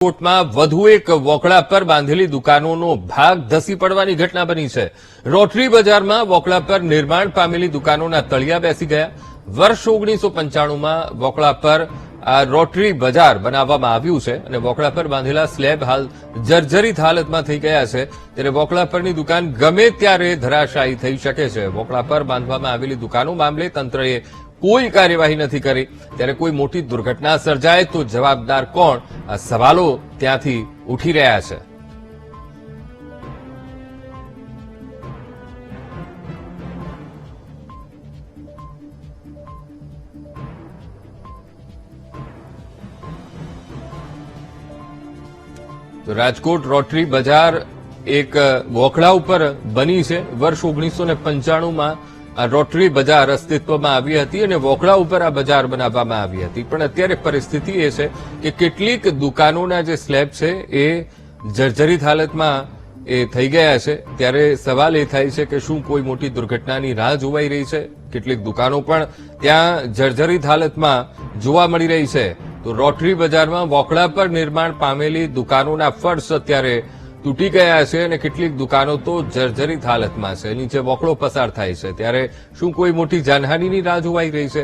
રાજકોટમાં વધુ એક વોકળા પર બાંધેલી દુકાનોનો ભાગ ધસી પડવાની ઘટના બની છે। રોટરી બજારમાં વોકળા પર નિર્માણ પામેલી દુકાનોના તળિયા બેસી ગયા। વર્ષ 1995માં વોકળા પર આ રોટરી બજાર બનાવવામાં આવ્યું છે અને વોકળા પર બાંધેલા સ્લેબ હાલ જર્જરિત હાલતમાં થઈ ગયા છે, ત્યારે વોકળા પરની દુકાન ગમે ત્યારે ધરાશાયી થઈ શકે છે। વોકળા પર બાંધવામાં આવેલી દુકાનો મામલે તંત્રએ કોઈ કાર્યવાહી નથી કરી, ત્યારે કોઈ મોટી દુર્ઘટના સર્જાય તો જવાબદાર કોણ? આ સવાલો ત્યાંથી ઉઠી રહ્યા છે। તો રાજકોટ રોટરી બજાર એક વોકળા ઉપર બની છે। વર્ષ 1995માં આ રોટરી બજાર અસ્તિત્વમાં આવી હતી અને વોકળા ઉપર આ બજાર બનાવવામાં આવી હતી, પણ અત્યારે પરિસ્થિતિ એ છે કે કેટલીક દુકાનોના જે સ્લેબ છે એ જર્જરિત હાલતમાં એ થઈ ગયા છે। ત્યારે સવાલ એ થાય છે કે શું કોઈ મોટી દુર્ઘટનાની રાહ જોવાઈ રહી છે? કેટલીક દુકાનો પણ ત્યાં જર્જરિત હાલતમાં જોવા મળી રહી છે। તો રોટરી બજારમાં વોકળા પર નિર્માણ પામેલી દુકાનોના ફર્શ અત્યારે તૂટી ગયા છે અને કેટલીક દુકાનો તો જર્જરિત હાલતમાં છે, નીચે વોકળો પસાર થાય છે। ત્યારે શું કોઈ મોટી જાનહાનિની રાહ જોવાઈ રહી છે?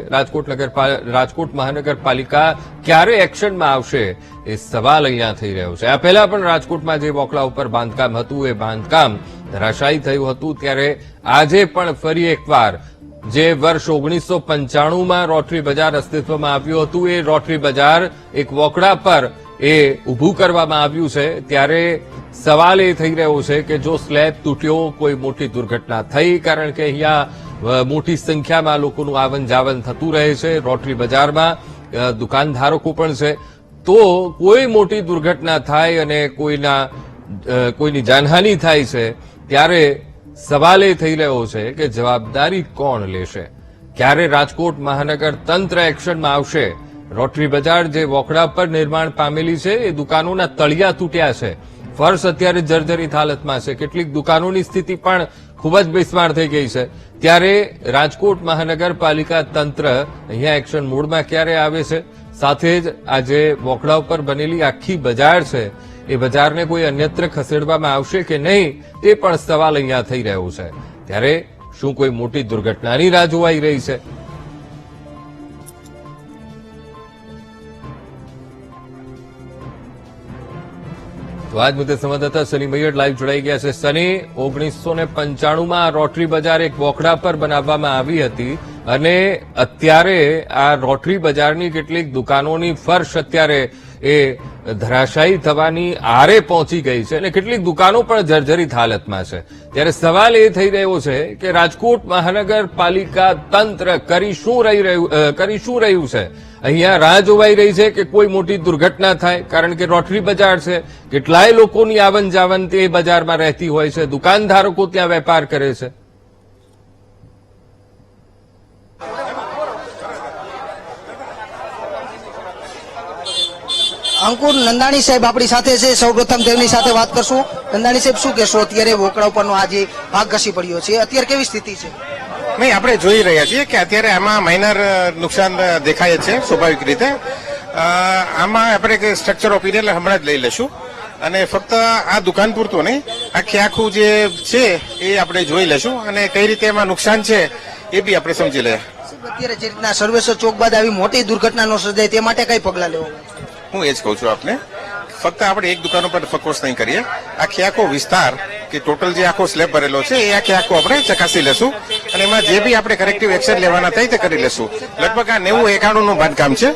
રાજકોટ મહાનગરપાલિકા ક્યારે એક્શનમાં આવશે એ સવાલ અહીંયા થઈ રહ્યો છે। આ પહેલા પણ રાજકોટમાં જે વોકળા ઉપર બાંધકામ હતું એ બાંધકામ ધરાશાયી થયું હતું, ત્યારે આજે પણ ફરી એકવાર જે વર્ષ 1995માં રોટરી બજાર અસ્તિત્વમાં આવ્યું હતું એ રોટરી બજાર એક વોકળા પર એ ઉભું કરવામાં આવ્યું છે। ત્યારે સવાલ એ થઈ રહ્યો છે કે જો સ્લેબ તૂટ્યો, કોઈ મોટી દુર્ઘટના થઈ, કારણ કે અહીંયા મોટી સંખ્યામાં લોકોનું આવન જાવન થતું રહે છે, રોટરી બજારમાં દુકાનધારકો પણ છે, તો કોઈ મોટી દુર્ઘટના થાય અને કોઈની જાનહાનિ થાય છે, ત્યારે સવાલ એ થઈ રહ્યો છે કે જવાબદારી કોણ લેશે? ક્યારે રાજકોટ મહાનગર તંત્ર એક્શનમાં આવશે? રોટરી બજાર જે વોકળા પર નિર્માણ પામેલી છે એ દુકાનોના તળિયા તૂટ્યા છે, ફર્શ અત્યારે જર્જરિત હાલતમાં છે, કેટલીક દુકાનોની સ્થિતિ પણ ખૂબ જ બિસ્માર થઈ ગઈ છે। ત્યારે રાજકોટ મહાનગરપાલિકા તંત્ર અહીંયા એક્શન મોડમાં ક્યારે આવે છે? સાથે જ આ જે વોકળા ઉપર બનેલી આખી બજાર છે એ બજારને કોઈ અન્યત્ર ખસેડવામાં આવશે કે નહીં, તે પણ સવાલ અહીંયા થઈ રહ્યો છે। ત્યારે શું કોઈ મોટી દુર્ઘટનાની રાહ જોવાઈ રહી છે? તો આજ મુદ્દે સંવાદદાતા સની મૈયડ લાઈવ જોડાઈ ગયા છે। સની, 1995માં રોટરી બજાર એક વોકળા પર બનાવવામાં આવી હતી અને અત્યારે આ રોટરી બજારની કેટલીક દુકાનોની ફર્શ અત્યારે એ ધરાશાયી થવાની આરે પહોંચી ગઈ છે અને કેટલીક દુકાનો પણ જર્જરિત હાલતમાં છે। ત્યારે સવાલ એ થઈ રહ્યો છે કે રાજકોટ મહાનગરપાલિકા તંત્ર કરી શું રહ્યું છે? અહીંયા રાહ જોવાઈ રહી છે કે કોઈ મોટી દુર્ઘટના થાય, કારણ કે રોટરી બજાર છે, કેટલાય લોકોની આવન જાવન તે બજારમાં રહેતી હોય છે, દુકાનધારકો ત્યાં વેપાર કરે છે। અંકુર, નંદાણી સાહેબ આપણી સાથે છે, સૌપ્રથમ તેમની સાથે વાત કરશું। નંદાણી સાહેબ, શું કહેશો? અત્યારે વોકળા ઉપરનો આ જે ભાગ ઘસી પડ્યો છે, અત્યારે કેવી સ્થિતિ છે? નહીં, આપણે જોઈ રહ્યા છીએ કે અત્યારે આમાં માઇનર નુકસાન દેખાય છે સ્વાભાવિક રીતે। આમાં આપણે સ્ટ્રક્ચર ઓપિનિયન હમણાં જ લઈ લેશું અને ફક્ત આ દુકાન પૂરતું નહીં, આખું જે છે એ આપણે જોઈ લેશું અને કઈ રીતે એમાં નુકસાન છે એ બી આપણે સમજી લઈએ। અત્યારે જે રીતના સર્વેશ્વર ચોક બાદ આવી મોટી દુર્ઘટના ન સર્જાય તે માટે કઈ પગલાં લેવા? હું એ જ કહું છું આપને, ફક્ત આપણે એક દુકાન ઉપર ફોકસ નહીં કરીએ, આખો વિસ્તાર કે ટોટલ જે આખો સ્લેબ ભરેલો છે એ આખો આપણે ચકાસી લેશું અને એમાં જે બી આપણે કરેક્ટિવ એક્શન લેવાના થાય તે કરી લેશું। લગભગ આ 90-91 નું બાંધકામ છે,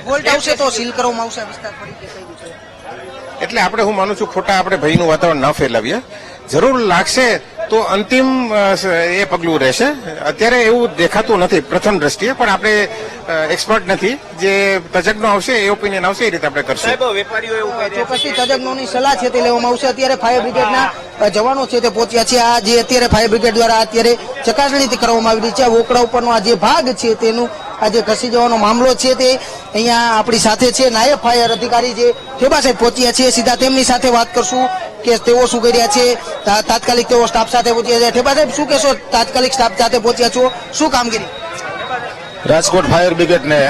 ફોલ્ટ આવશે તો સીલ કરવામાં આવશે વિસ્તાર ફરી? એટલે આપણે હું માનું છું ખોટા આપણે ભયનું વાતાવરણ ન ફેલાવીએ, જરૂર લાગશે તો અંતિમ એ પગલું રહેશે। અત્યારે એવું દેખાતું નથી પ્રથમ દ્રષ્ટિએ, પણ આપણે એક્સપર્ટ નથી, જે તજજ્ઞો આવશે એ ઓપિનિયન આવશે એ રીતે આપણે કરશું। ચોક્કસથી તજજ્ઞોની સલાહ છે તે લેવામાં આવશે। અત્યારે ફાયર બ્રિગેડના જવાનો છે તે પહોંચ્યા છે। આ જે અત્યારે ફાયર બ્રિગેડ દ્વારા અત્યારે ચકાસણી કરવામાં આવી રહી છે, વોકળા ઉપરનો આ જે ભાગ છે તેનું આ જે ઘસી જવાનો મામલો છે તે અહીંયા આપણી સાથે છે નાયબ ફાયર અધિકારી જે ઠેબા સાહેબ પહોંચ્યા છે, સીધા તેમની સાથે વાત કરશું કે તેઓ શું કરી રહ્યા છે। તાત્કાલિક તેઓ સ્ટાફ સાથે પહોંચ્યા છે। ઠેબા સાહેબ, શું કહેશો? તાત્કાલિક સ્ટાફ સાથે પહોંચ્યા છો, શું કામગીરી? રાજકોટ ફાયર બ્રિગેડને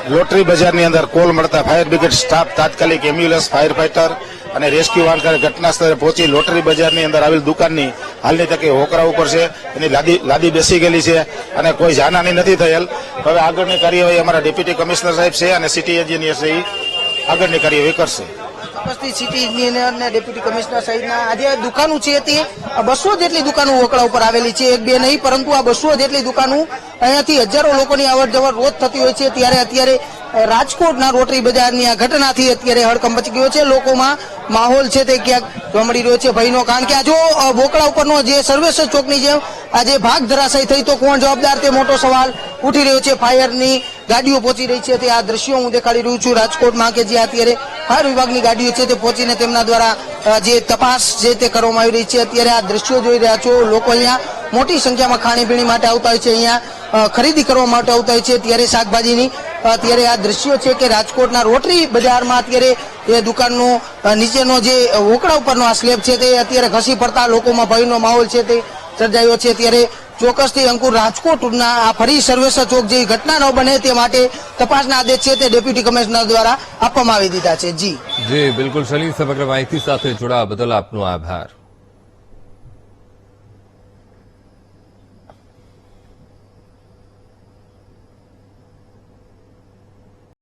લોટરી બજારની અંદર કોલ મળતા ફાયર બ્રિગેડ સ્ટાફ તાત્કાલિક એમ્બ્યુલન્સ, ફાયર ફાઈટર અને રેસ્ક્યુ વાહન ઘટના સ્થળે પહોંચી લોટરી બજારની અંદર આવેલ દુકાનની હાલની તકે હોકરા ઉપર છે, એની લાદી બેસી ગયેલી છે અને કોઈ જાનહાની નથી થયેલ. હવે આગળની કાર્યવાહી અમારા ડેપ્યુટી કમિશનર સાહેબ છે અને સિટી એન્જિનિયર છે એ આગળની કાર્યવાહી કરશે. ઉપસ્થિત સિટી એન્જિનિયર અને ડેપ્યુટી કમિશનર સહિતના આજે દુકાનો છે તે 200 જેટલી દુકાનો વોકડા ઉપર આવેલી છે, એક બે નહીં પરંતુ આ 200 જેટલી દુકાનો અહીંયાથી હજારો લોકોની અવર જવર રોજ થતી હોય છે. ત્યારે અત્યારે રાજકોટના રોટરી બજારની આ ઘટનાથી અત્યારે હડકંપ મચી ગયો છે. લોકોમાં માહોલ છે તે ક્યાંક જોવા મળી રહ્યો છે ભયનો, કારણ કે આ જો વોકડા ઉપરનો જે સર્વેશ્વર ચોકની જેમ આજે ભાગ ધરાશાયી થઈ તો કોણ જવાબદાર તે મોટો સવાલ ઉઠી રહ્યો છે. ફાયરની ગાડીઓ પહોંચી રહી છે, તે આ દ્રશ્યો હું દેખાડી રહ્યું છું રાજકોટમાં કે જે અત્યારે ફાયર વિભાગની ગાડીઓ છે તે પહોંચીને તેમના દ્વારા જે તપાસ છે તે કરવામાં આવી રહી છે. અત્યારે આ દ્રશ્યો જોઈ રહ્યા છો, લોકો અહીંયા મોટી સંખ્યામાં ખાણીપીણી માટે આવતા હોય છે, અહીંયા ખરીદી કરવા માટે આવતા હોય છે. ત્યારે શાકભાજીની અત્યારે આ દ્રશ્યો છે કે રાજકોટના રોટરી બજારમાં અત્યારે એ દુકાનનો નીચેનો જે વોકડા ઉપરનો આ સ્લેબ છે તે અત્યારે ઘસી પડતા લોકોમાં ભયનો માહોલ છે તે સર્જાયો છે. ત્યારે ચોક્કસથી અંકુર, રાજકોટના આ ફરી સર્વેશ્વર ચોક જેવી ઘટના ન બને તે માટે તપાસના આદેશ છે તે ડેપ્યુટી કમિશનર દ્વારા આપવામાં આવી દીધા છે. જી બિલકુલ સલીમ, સમગ્ર માહિતી સાથે જોડાવા બદલ આપનો આભાર.